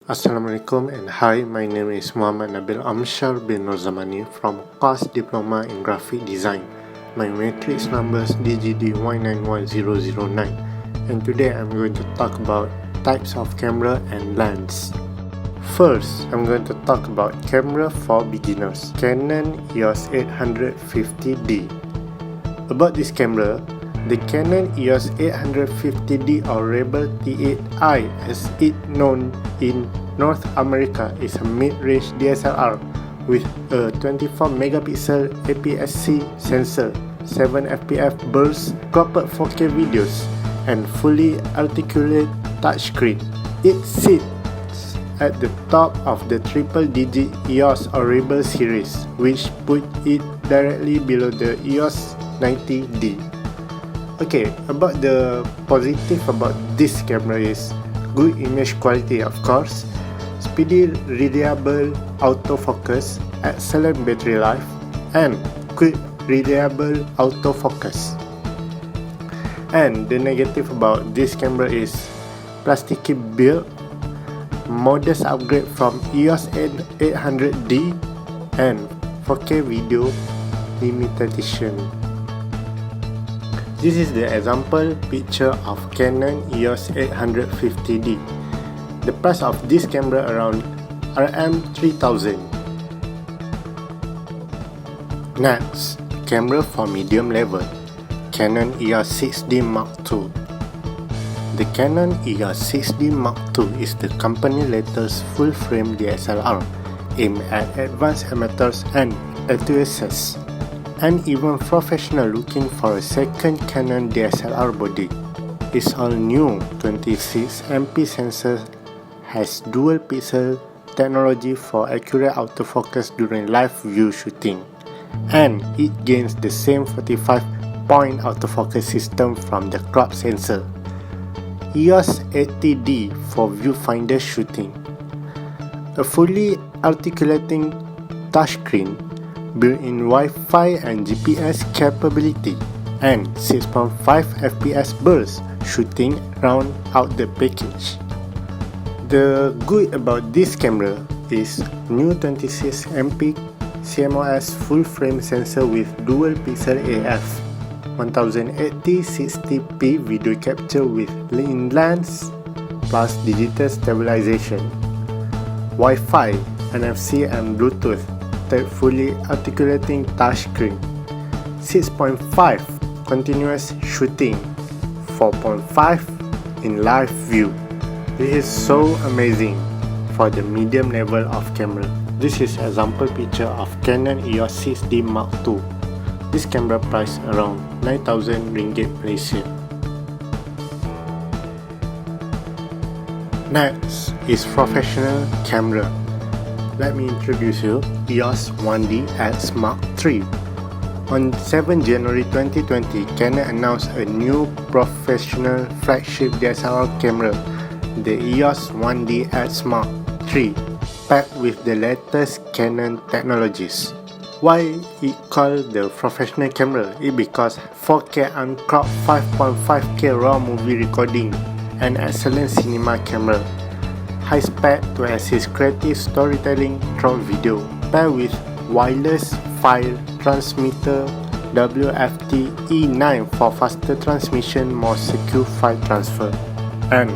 Assalamualaikum and hi, my name is Muhammad Nabil Amshar bin Nozamani from Course Diploma in Graphic Design. My matrix number is DGD191009 and today I'm going to talk about types of camera and lens. First, I'm going to talk about camera for beginners, Canon EOS 850D. About this camera, the Canon EOS 850D or Rebel T8i as it known in North America is a mid-range DSLR with a 24 megapixel APS-C sensor, 7 fps burst, cropped 4K videos, and fully articulate touchscreen. It sits at the top of the triple-digit EOS or Rebel series, which put it directly below the EOS 90D. Okay, about the positive about this camera is good image quality, of course, speedy reliable autofocus, excellent battery life, and quick reliable autofocus. And the negative about this camera is plasticky build, modest upgrade from EOS 800D, and 4K video limitation. This is the example picture of Canon EOS 850D. The price of this camera around Rm3000. Next, camera for medium level, Canon EOS 6D Mark II. The Canon EOS 6D Mark II is the company latest full-frame DSLR aimed at advanced amateurs and enthusiasts, and even professional looking for a second Canon DSLR body. Its all-new 26MP sensor has dual pixel technology for accurate autofocus during live view shooting, and it gains the same 45-point autofocus system from the crop sensor. EOS 80D for viewfinder shooting. A fully articulating touchscreen, built-in Wi-Fi and GPS capability, and 6.5 fps burst shooting round out the package. The good about this camera is new 26MP CMOS full-frame sensor with dual pixel AF, 1080-60p video capture with lean lens plus digital stabilization, Wi-Fi, NFC and Bluetooth, fully articulating touchscreen, 6.5 continuous shooting, 4.5 in live view. This is so amazing for the medium level of camera. This is example picture of Canon EOS 6D Mark II. This camera price around 9,000 ringgit Malaysia. Next is professional camera. Let me introduce you EOS 1DX Mark III. On 7 January 2020, Canon announced a new professional flagship DSLR camera, the EOS 1DX Mark III, packed with the latest Canon technologies. Why it called the professional camera? It because 4K uncropped 5.5K raw movie recording, an excellent cinema camera, high spec to assist creative storytelling through video, paired with wireless file transmitter WFT E9 for faster transmission, more secure file transfer, and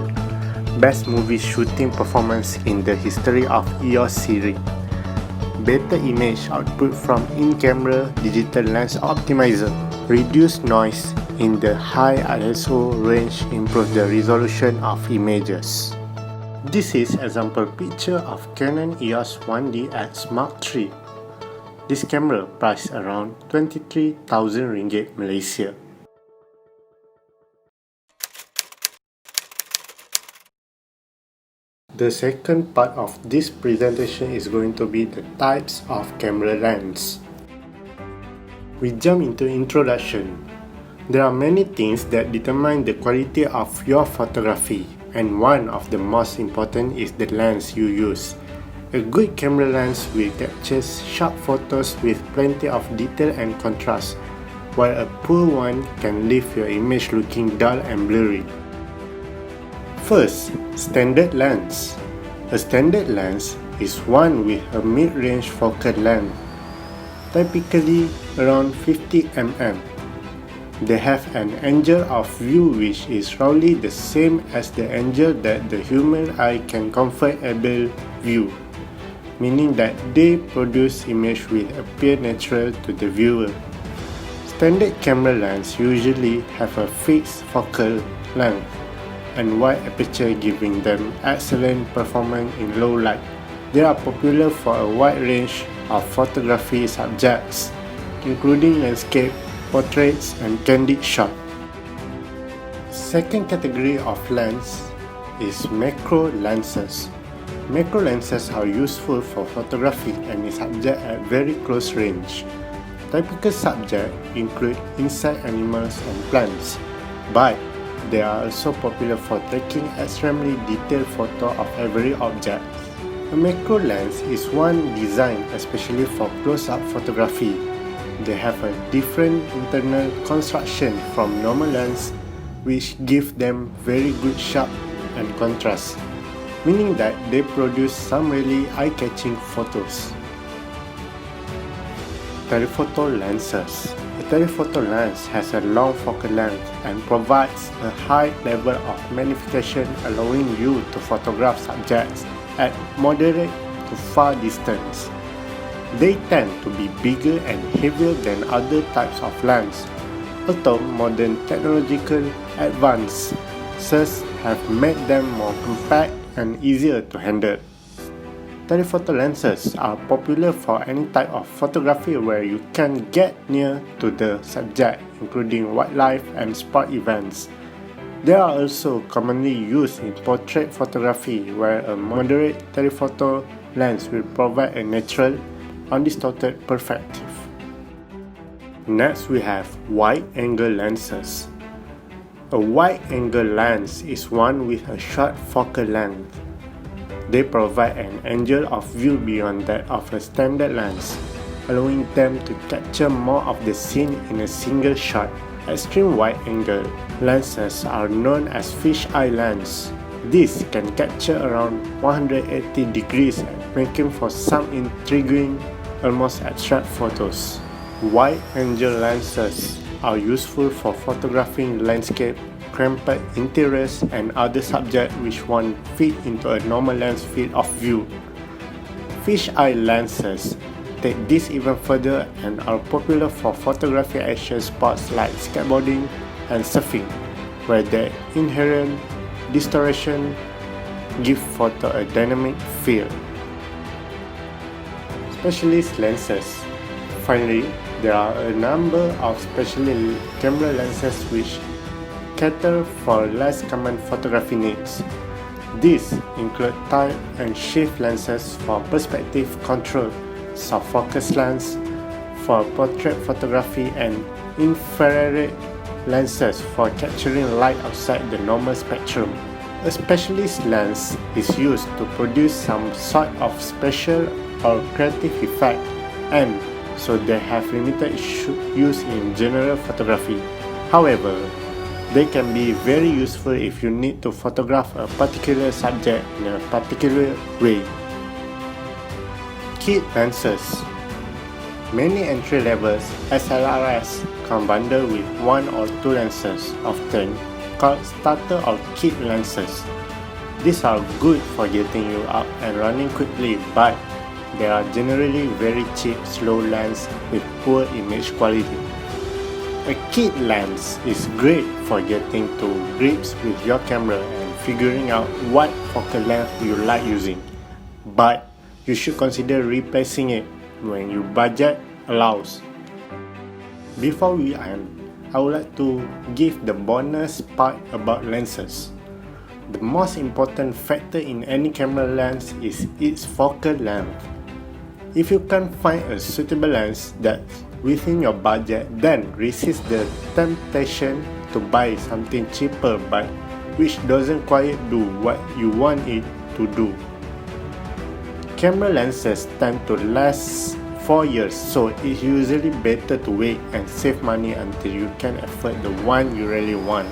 best movie shooting performance in the history of EOS series. Better image output from in-camera digital lens optimizer, reduced noise in the high ISO range, improve the resolution of images. This is example picture of Canon EOS 1DX Mark III. This camera priced around 23,000 ringgit Malaysia. The second part of this presentation is going to be the types of camera lens. We jump into introduction. There are many things that determine the quality of your photography, and one of the most important is the lens you use. A good camera lens will capture sharp photos with plenty of detail and contrast, while a poor one can leave your image looking dull and blurry. First, standard lens. A standard lens is one with a mid-range focal length, typically around 50 mm. They have an angle of view which is roughly the same as the angle that the human eye can comfortably view, meaning that they produce image which appear natural to the viewer. Standard camera lenses usually have a fixed focal length and wide aperture, giving them excellent performance in low light. They are popular for a wide range of photography subjects, including landscape, portraits, and candid shots. Second category of lens is macro lenses. Macro lenses are useful for photography and is subject at very close range. Typical subjects include insect, animals, and plants, but they are also popular for taking extremely detailed photos of every object. A macro lens is one designed especially for close-up photography. They have a different internal construction from normal lenses, which give them very good sharp and contrast, meaning that they produce some really eye-catching photos. Telephoto lenses. A telephoto lens has a long focal length and provides a high level of magnification, allowing you to photograph subjects at moderate to far distance. They tend to be bigger and heavier than other types of lens, although modern technological advances have made them more compact and easier to handle. Telephoto lenses are popular for any type of photography where you can get near to the subject, including wildlife and sport events. They are also commonly used in portrait photography, where a moderate telephoto lens will provide a natural, undistorted perspective. Next, we have wide-angle lenses. A wide-angle lens is one with a short focal length. They provide an angle of view beyond that of a standard lens, allowing them to capture more of the scene in a single shot. Extreme wide-angle lenses are known as fisheye lens. These can capture around 180 degrees, making for some intriguing, almost abstract photos. Wide-angle lenses are useful for photographing landscape, cramped interiors, and other subjects which won't fit into a normal lens field of view. Fisheye lenses take this even further and are popular for photography action sports like skateboarding and surfing, where the inherent distortion give photo a dynamic feel. Specialist lenses. Finally, there are a number of specialist camera lenses which cater for less common photography needs. These include tilt and shift lenses for perspective control, soft focus lens for portrait photography, and infrared lenses for capturing light outside the normal spectrum. A specialist lens is used to produce some sort of special or creative effect, and so they have limited use in general photography. However, they can be very useful if you need to photograph a particular subject in a particular way. Kit lenses. Many entry-level SLRs come bundled with one or two lenses, often called starter or kit lenses. These are good for getting you up and running quickly, but they are generally very cheap, slow lens with poor image quality. A kit lens is great for getting to grips with your camera and figuring out what focal length you like using, but you should consider replacing it when your budget allows. Before we end, I would like to give the bonus part about lenses. The most important factor in any camera lens is its focal length. If you can't find a suitable lens that's within your budget, then resist the temptation to buy something cheaper but which doesn't quite do what you want it to do. Camera lenses tend to last 4 years, so it's usually better to wait and save money until you can afford the one you really want.